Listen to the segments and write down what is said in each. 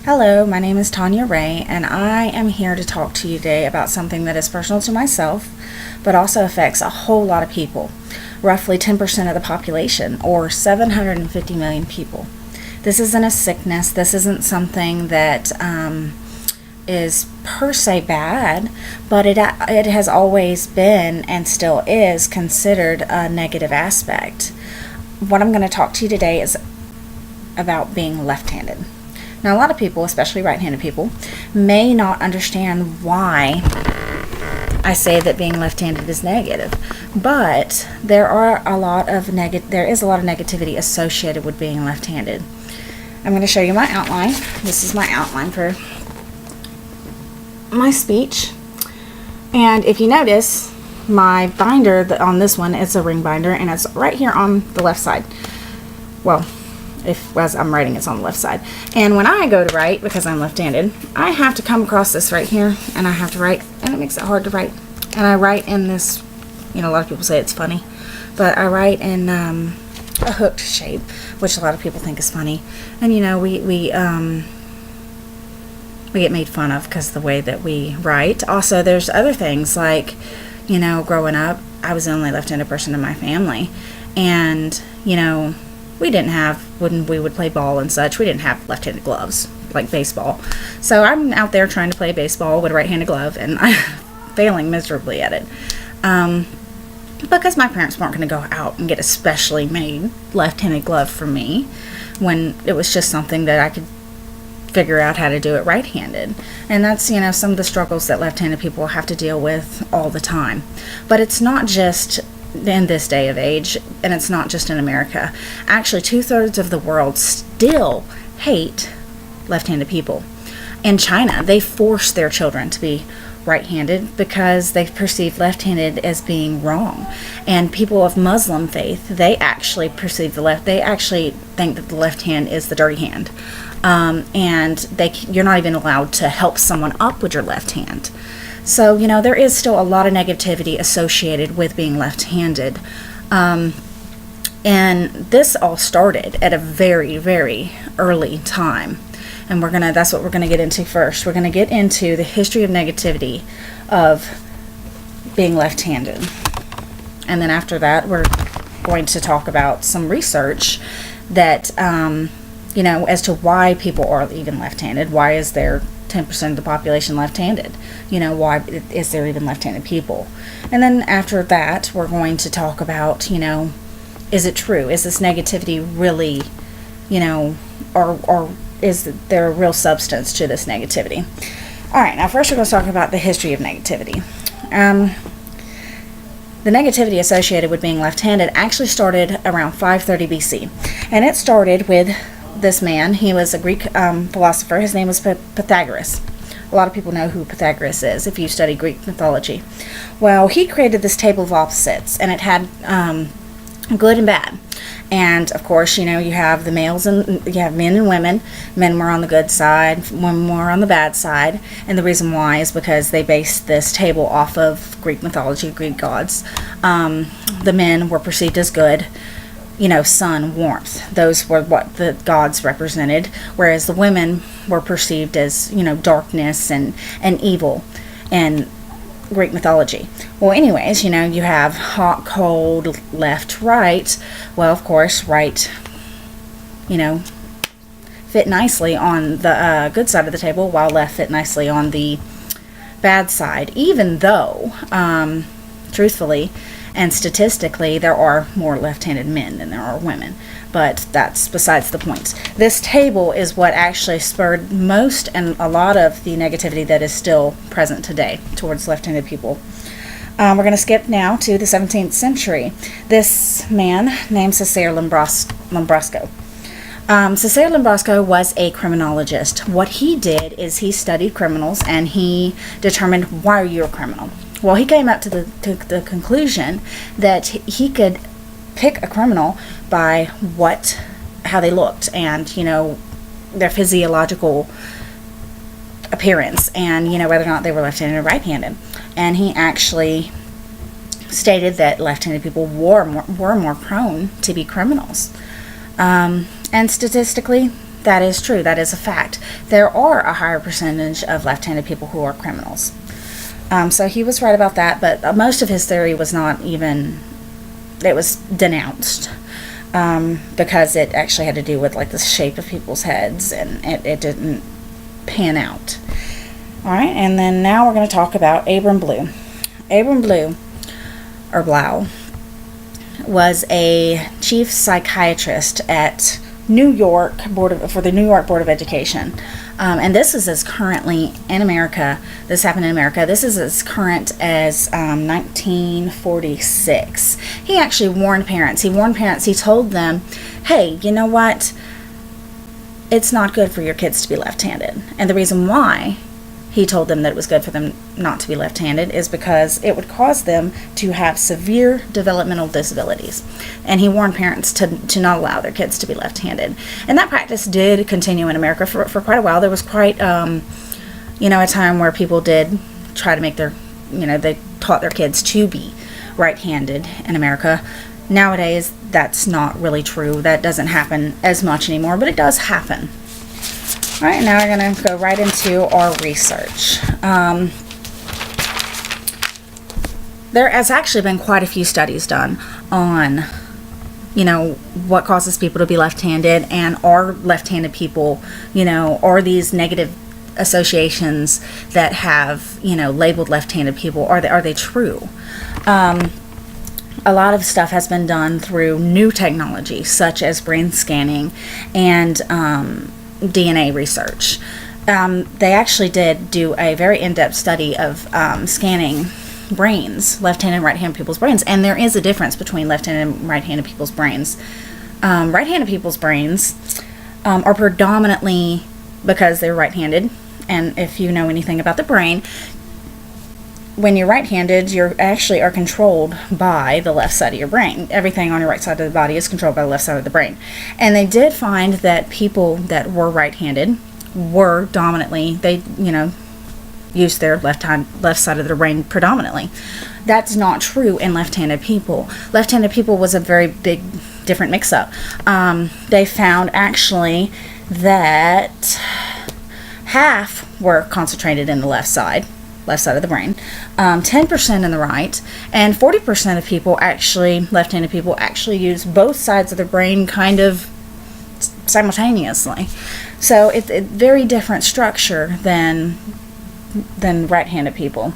Hello, my name is Tanya Ray, and I am here to talk to you today about something that is personal to myself, but also affects a whole lot of people, roughly 10% of the population, or 750 million people. This isn't a sickness, this isn't something that is per se bad, but it has always been and still is considered a negative aspect. What I'm going to talk to you today is about being left-handed. Now, a lot of people, especially right-handed people, may not understand why I say that being left-handed is negative, but there is a lot of negativity associated with being left-handed. I'm going to show you my outline. This is my outline for my speech, and if you notice, my binder on this one is a ring binder, and it's right here on the left side. Well, as I'm writing, it's on the left side. And when I go to write, because I'm left-handed, I have to come across this right here, and I have to write, and it makes it hard to write. And I write in this, a lot of people say it's funny, but I write in a hooked shape, which a lot of people think is funny. And we get made fun of because of the way that we write. Also, there's other things like, growing up, I was the only left-handed person in my family, and when we would play ball and such, we didn't have left-handed gloves like baseball. So I'm out there trying to play baseball with a right-handed glove, and I'm failing miserably at it. Because my parents weren't going to go out and get a specially made left-handed glove for me when it was just something that I could figure out how to do it right-handed. And that's, some of the struggles that left-handed people have to deal with all the time. But it's not just in this day of age, and it's not just in America. Actually, 2/3 of the world still hate left-handed people. In China, they force their children to be right-handed because they perceive left-handed as being wrong. And people of Muslim faith, they actually think that the left hand is the dirty hand. And you're not even allowed to help someone up with your left hand. So, there is still a lot of negativity associated with being left-handed. And this all started at a very, very early time. And that's what we're going to get into first. We're going to get into the history of negativity of being left-handed. And then after that, we're going to talk about some research that, as to why people are even left-handed. Why is there 10% of the population left-handed? Why is there even left-handed people? And then after that, we're going to talk about, is it true? Is this negativity really, or is there a real substance to this negativity? All right, now first we're going to talk about the history of negativity. The negativity associated with being left-handed actually started around 530 BC. And it started with this man. He was a Greek philosopher. His name was Pythagoras. A lot of people know who Pythagoras is if you study Greek mythology. Well, he created this table of opposites, and it had good and bad. And of course, you have the males and you have men and women. Men were on the good side, women were on the bad side. And the reason why is because they based this table off of Greek mythology, Greek gods. The men were perceived as good, sun, warmth. Those were what the gods represented, whereas the women were perceived as, darkness and evil in Greek mythology. Well, anyways, you have hot, cold, left, right. Well, of course, right, fit nicely on the good side of the table, while left fit nicely on the bad side, even though, truthfully, and statistically, there are more left-handed men than there are women. But that's besides the point. This table is what actually spurred most and a lot of the negativity that is still present today towards left-handed people. We're going to skip now to the 17th century. This man named Cesare Lambrusco. Cesare Lambrusco was a criminologist. What he did is he studied criminals, and he determined why you're a criminal. Well, he came up to the conclusion that he could pick a criminal by how they looked and, their physiological appearance and, whether or not they were left-handed or right-handed. And he actually stated that left-handed people were more prone to be criminals. And statistically, That is true. That is a fact. There are a higher percentage of left-handed people who are criminals. So he was right about that, but most of his theory was not even, it was denounced, because it actually had to do with like the shape of people's heads, and it didn't pan out. All right, and then now we're going to talk about Abram Blue. Abram Blue, or Blau, was a chief psychiatrist at New York for the New York Board of Education. And this is as currently in America, this happened in America, this is as current as 1946. He actually warned parents. He told them, hey, you know what? It's not good for your kids to be left-handed. And the reason why he told them that it was good for them not to be left-handed is because it would cause them to have severe developmental disabilities. And he warned parents to not allow their kids to be left-handed. And that practice did continue in America for quite a while. There was quite, a time where people did try to make they taught their kids to be right-handed in America. Nowadays, that's not really true. That doesn't happen as much anymore, but it does happen. All right, now we're going to go right into our research. There has actually been quite a few studies done on, what causes people to be left-handed, and are left-handed people, are these negative associations that have, labeled left-handed people, are they true? A lot of stuff has been done through new technology, such as brain scanning and DNA research. They actually did do a very in-depth study of scanning brains, left-handed and right-handed people's brains, and there is a difference between left-handed and right-handed people's brains. Right-handed people's brains are predominantly, because they're right-handed, and if you know anything about the brain, when you're right-handed, you actually are controlled by the left side of your brain. Everything on your right side of the body is controlled by the left side of the brain. And they did find that people that were right-handed were dominantly, they, used their left side of their brain predominantly. That's not true in left-handed people. Left-handed people was a very big, different mix-up. They found actually that half were concentrated in the left side of the brain, 10% in the right, and 40% of people actually, left-handed people, actually use both sides of the brain kind of simultaneously. So it's a very different structure than right-handed people.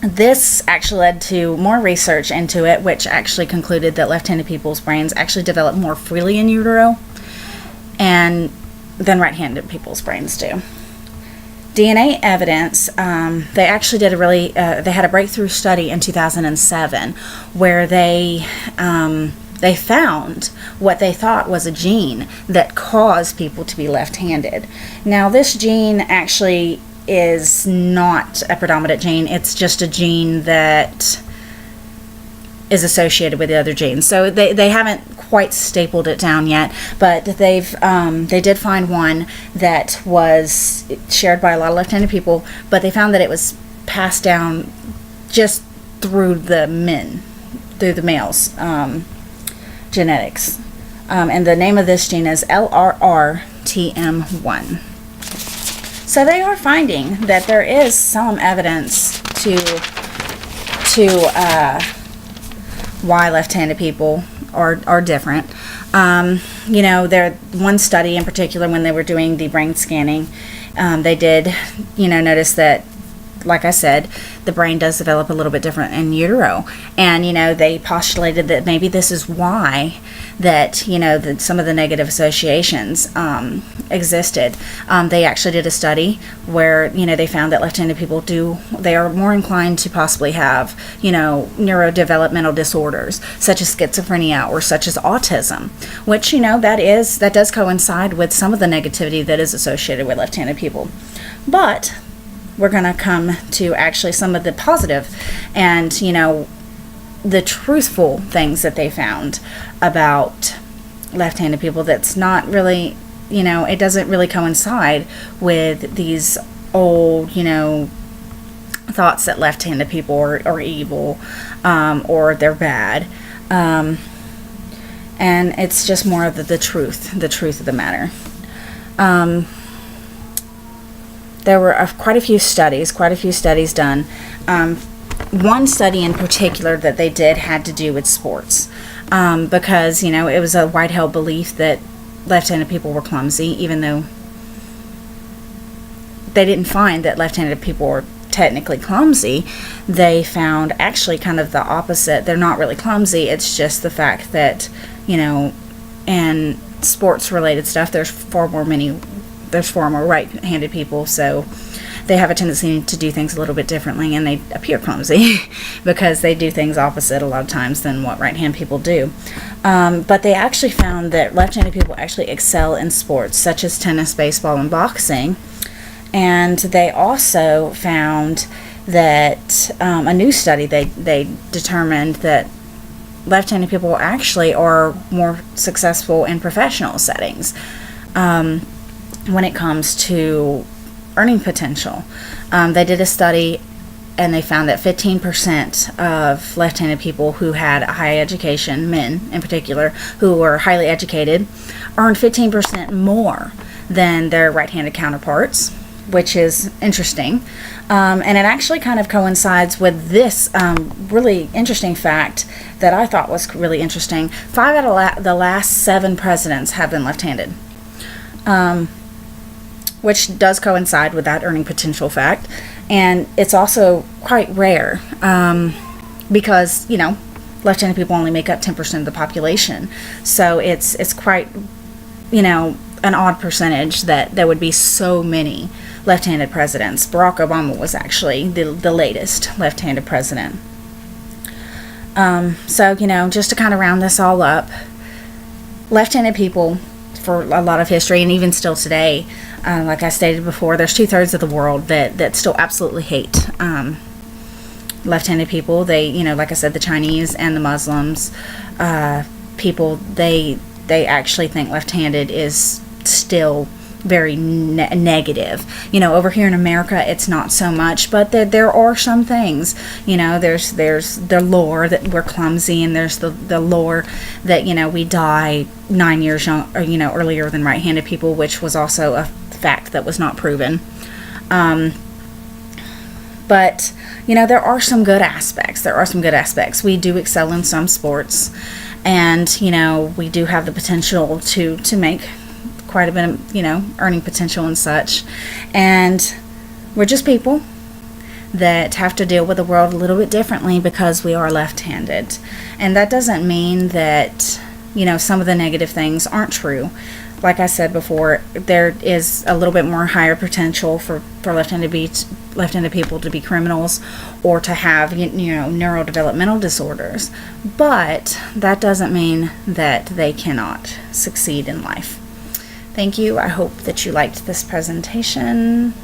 This actually led to more research into it, which actually concluded that left-handed people's brains actually develop more freely in utero than right-handed people's brains do. DNA evidence, they actually did they had a breakthrough study in 2007 where they found what they thought was a gene that caused people to be left-handed. Now, this gene actually is not a predominant gene. It's just a gene that is associated with the other genes. So they haven't quite stapled it down yet, but they did find one that was shared by a lot of left-handed people, but they found that it was passed down just through the males' genetics. And the name of this gene is LRRTM1. So they are finding that there is some evidence to why left-handed people are different. There one study in particular, when they were doing the brain scanning, they did, notice that, like I said, the brain does develop a little bit different in utero. And, they postulated that maybe this is why that, some of the negative associations existed. They actually did a study where, they found that left-handed people they are more inclined to possibly have, neurodevelopmental disorders, such as schizophrenia or such as autism, which, that does coincide with some of the negativity that is associated with left-handed people. But we're going to come to actually some of the positive and, the truthful things that they found about left-handed people that's not really, it doesn't really coincide with these old, thoughts that left-handed people are evil, or they're bad. And it's just more of the truth of the matter. There were quite a few studies done. One study in particular that they did had to do with sports, because, it was a wide-held belief that left-handed people were clumsy, even though they didn't find that left-handed people were technically clumsy. They found actually kind of the opposite. They're not really clumsy. It's just the fact that, in sports-related stuff, there's far more right-handed people, so they have a tendency to do things a little bit differently, and they appear clumsy because they do things opposite a lot of times than what right-handed people do. But they actually found that left-handed people actually excel in sports such as tennis, baseball, and boxing. And they also found that a new study, they determined that left-handed people actually are more successful in professional settings when it comes to earning potential. They did a study, and they found that 15% of left-handed people who had a high education, men in particular, who were highly educated, earned 15% more than their right-handed counterparts, which is interesting. And it actually kind of coincides with this really interesting fact that I thought was really interesting. 5 out of the last 7 presidents have been left-handed, which does coincide with that earning potential fact. And it's also quite rare because, left-handed people only make up 10% of the population. So it's quite, an odd percentage that there would be so many left-handed presidents. Barack Obama was actually the latest left-handed president. So, just to kind of round this all up, left-handed people, for a lot of history and even still today, like I stated before, there's 2/3 of the world that still absolutely hate left-handed people. They, like I said, the Chinese and the Muslims people, they actually think left-handed is still very negative. Over here in America, it's not so much, but there are some things. There's the lore that we're clumsy, and there's the lore that we die 9 years young, or, earlier than right-handed people, which was also a fact that was not proven. But there are some good aspects. We do excel in some sports, and we do have the potential to make quite a bit of, earning potential and such. And we're just people that have to deal with the world a little bit differently because we are left-handed. And that doesn't mean that, some of the negative things aren't true. Like I said before, there is a little bit more higher potential for left-handed people to be criminals or to have, neurodevelopmental disorders. But that doesn't mean that they cannot succeed in life. Thank you. I hope that you liked this presentation.